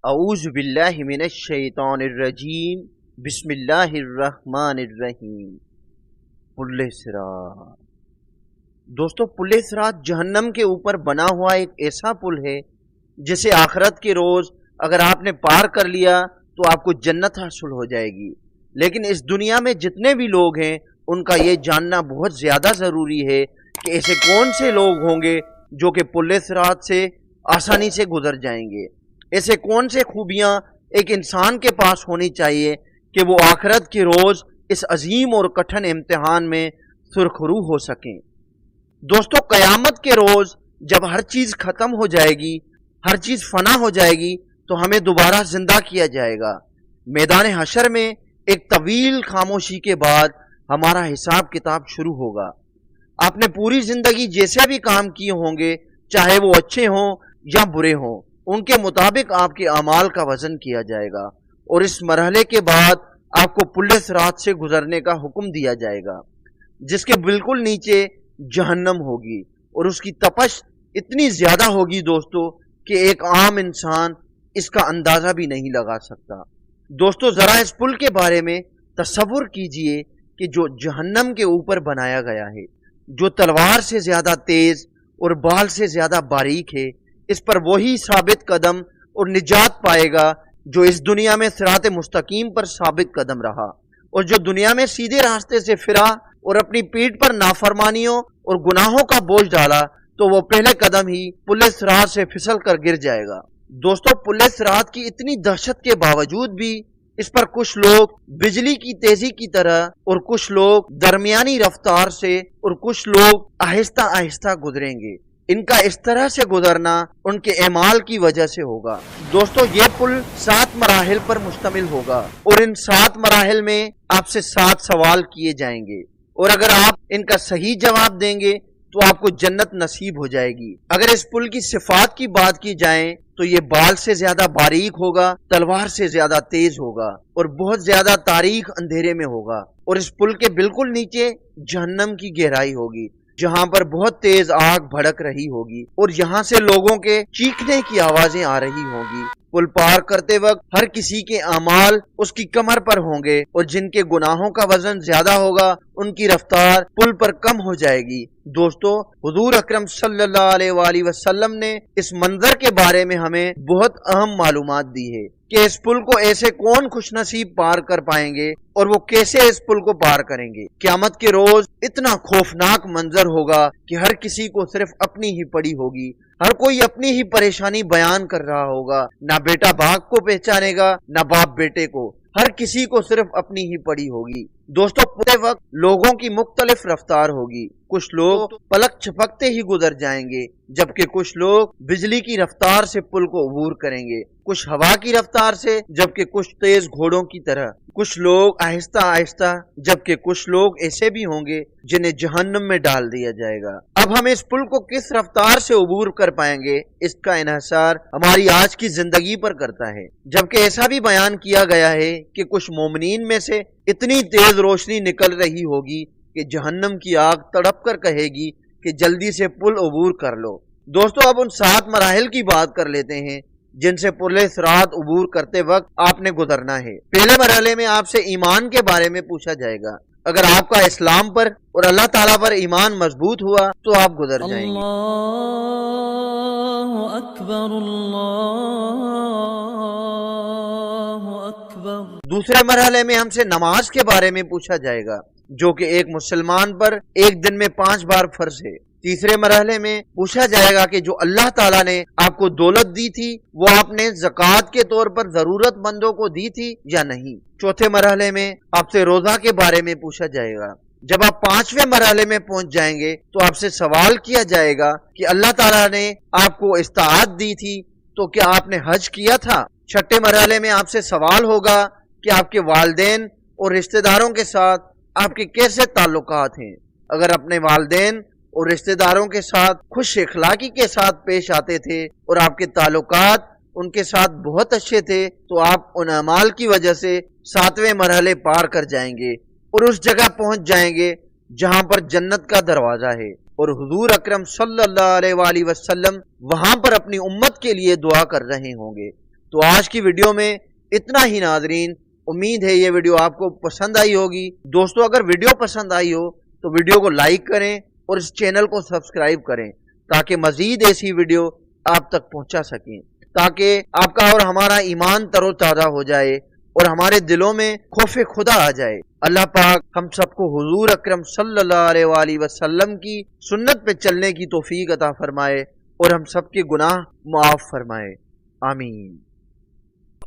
اعوذ باللہ من الشیطان الرجیم بسم اللہ الرحمن الرحیم۔ پل صراط دوستو، پل صراط جہنم کے اوپر بنا ہوا ایک ایسا پل ہے جسے آخرت کے روز اگر آپ نے پار کر لیا تو آپ کو جنت حاصل ہو جائے گی۔ لیکن اس دنیا میں جتنے بھی لوگ ہیں ان کا یہ جاننا بہت زیادہ ضروری ہے کہ ایسے کون سے لوگ ہوں گے جو کہ پل صراط سے آسانی سے گزر جائیں گے۔ ایسے کون سے خوبیاں ایک انسان کے پاس ہونی چاہیے کہ وہ آخرت کے روز اس عظیم اور کٹھن امتحان میں سرخرو ہو سکیں۔ دوستو، قیامت کے روز جب ہر چیز ختم ہو جائے گی، ہر چیز فنا ہو جائے گی تو ہمیں دوبارہ زندہ کیا جائے گا۔ میدان حشر میں ایک طویل خاموشی کے بعد ہمارا حساب کتاب شروع ہوگا۔ آپ نے پوری زندگی جیسے بھی کام کیے ہوں گے، چاہے وہ اچھے ہوں یا برے ہوں، ان کے مطابق آپ کے اعمال کا وزن کیا جائے گا، اور اس مرحلے کے بعد آپ کو پل صراط سے گزرنے کا حکم دیا جائے گا، جس کے بالکل نیچے جہنم ہوگی، اور اس کی تپش اتنی زیادہ ہوگی دوستو کہ ایک عام انسان اس کا اندازہ بھی نہیں لگا سکتا۔ دوستو، ذرا اس پل کے بارے میں تصور کیجئے کہ جو جہنم کے اوپر بنایا گیا ہے، جو تلوار سے زیادہ تیز اور بال سے زیادہ باریک ہے، اس پر وہی ثابت قدم اور نجات پائے گا جو اس دنیا میں صراط مستقیم پر ثابت قدم رہا، اور جو دنیا میں سیدھے راستے سے پھرا اور اپنی پیٹھ پر نافرمانیوں اور گناہوں کا بوجھ ڈالا تو وہ پہلے قدم ہی پل صراط سے پھسل کر گر جائے گا۔ دوستو، پل صراط کی اتنی دہشت کے باوجود بھی اس پر کچھ لوگ بجلی کی تیزی کی طرح، اور کچھ لوگ درمیانی رفتار سے، اور کچھ لوگ آہستہ آہستہ گزریں گے۔ ان کا اس طرح سے گزرنا ان کے اعمال کی وجہ سے ہوگا۔ دوستو، یہ پل 7 مراحل پر مشتمل ہوگا، اور ان 7 مراحل میں آپ سے 7 سوال کیے جائیں گے، اور اگر آپ ان کا صحیح جواب دیں گے تو آپ کو جنت نصیب ہو جائے گی۔ اگر اس پل کی صفات کی بات کی جائے تو یہ بال سے زیادہ باریک ہوگا، تلوار سے زیادہ تیز ہوگا، اور بہت زیادہ تاریک اندھیرے میں ہوگا، اور اس پل کے بالکل نیچے جہنم کی گہرائی ہوگی، جہاں پر بہت تیز آگ بھڑک رہی ہوگی، اور یہاں سے لوگوں کے چیخنے کی آوازیں آ رہی ہوں گی۔ پل پار کرتے وقت ہر کسی کے اعمال اس کی کمر پر ہوں گے، اور جن کے گناہوں کا وزن زیادہ ہوگا ان کی رفتار پل پر کم ہو جائے گی۔ دوستو، حضور اکرم صلی اللہ علیہ وآلہ وسلم نے اس منظر کے بارے میں ہمیں بہت اہم معلومات دی ہے کہ اس پل کو ایسے کون خوش نصیب پار کر پائیں گے، اور وہ کیسے اس پل کو پار کریں گے۔ قیامت کے روز اتنا خوفناک منظر ہوگا کہ ہر کسی کو صرف اپنی ہی پڑی ہوگی، ہر کوئی اپنی ہی پریشانی بیان کر رہا ہوگا، نہ بیٹا باپ کو پہچانے گا نہ باپ بیٹے کو، ہر کسی کو صرف اپنی ہی پڑی ہوگی۔ دوستو، پورے وقت لوگوں کی مختلف رفتار ہوگی، کچھ لوگ پلک چھپکتے ہی گزر جائیں گے، جبکہ کچھ لوگ بجلی کی رفتار سے پل کو عبور کریں گے، کچھ ہوا کی رفتار سے، جبکہ کچھ تیز گھوڑوں کی طرح، کچھ لوگ آہستہ آہستہ، جبکہ کچھ لوگ ایسے بھی ہوں گے جنہیں جہنم میں ڈال دیا جائے گا۔ اب ہم اس پل کو کس رفتار سے عبور کر پائیں گے، اس کا انحصار ہماری آج کی زندگی پر کرتا ہے، جبکہ ایسا بھی بیان کیا گیا ہے کہ کچھ مومنین میں سے اتنی تیز روشنی نکل رہی ہوگی کہ جہنم کی آگ تڑپ کر کہے گی کہ جلدی سے پل عبور کر لو۔ دوستو، اب ان 7 مراحل کی بات کر لیتے ہیں جن سے پل صراط عبور کرتے وقت آپ نے گزرنا ہے۔ پہلے مرحلے میں آپ سے ایمان کے بارے میں پوچھا جائے گا۔ اگر آپ کا اسلام پر اور اللہ تعالیٰ پر ایمان مضبوط ہوا تو آپ گزر جائیں گے۔ اللہ اکبر، اللہ اکبر۔ دوسرے مرحلے میں ہم سے نماز کے بارے میں پوچھا جائے گا، جو کہ ایک مسلمان پر ایک دن میں 5 بار فرض ہے۔ تیسرے مرحلے میں پوچھا جائے گا کہ جو اللہ تعالیٰ نے آپ کو دولت دی تھی وہ آپ نے زکوٰۃ کے طور پر ضرورت مندوں کو دی تھی یا نہیں۔ چوتھے مرحلے میں آپ سے روزہ کے بارے میں پوچھا جائے گا۔ جب آپ 5ویں مرحلے میں پہنچ جائیں گے تو آپ سے سوال کیا جائے گا کہ اللہ تعالیٰ نے آپ کو استطاعت دی تھی تو کیا آپ نے حج کیا تھا۔ چھٹے مرحلے میں آپ سے سوال ہوگا کہ آپ کے والدین اور رشتہ داروں کے ساتھ آپ کے کیسے تعلقات ہیں۔ اگر اپنے والدین اور رشتہ داروں کے ساتھ خوش اخلاقی کے ساتھ پیش آتے تھے اور آپ کے تعلقات ان کے ساتھ بہت اچھے تھے تو آپ ان اعمال کی وجہ سے 7ویں مرحلے پار کر جائیں گے اور اس جگہ پہنچ جائیں گے جہاں پر جنت کا دروازہ ہے، اور حضور اکرم صلی اللہ علیہ وآلہ وسلم وہاں پر اپنی امت کے لیے دعا کر رہے ہوں گے۔ تو آج کی ویڈیو میں اتنا ہی ناظرین، امید ہے یہ ویڈیو آپ کو پسند آئی ہوگی۔ دوستو اگر ویڈیو پسند آئی ہو تو ویڈیو کو لائک کریں اور اس چینل کو سبسکرائب کریں تاکہ مزید ایسی ویڈیو آپ تک پہنچا سکیں، تاکہ آپ کا اور ہمارا ایمان تر و تازہ ہو جائے اور ہمارے دلوں میں خوف خدا آ جائے۔ اللہ پاک ہم سب کو حضور اکرم صلی اللہ علیہ وآلہ وسلم کی سنت پہ چلنے کی توفیق عطا فرمائے اور ہم سب کے گناہ معاف فرمائے، آمین۔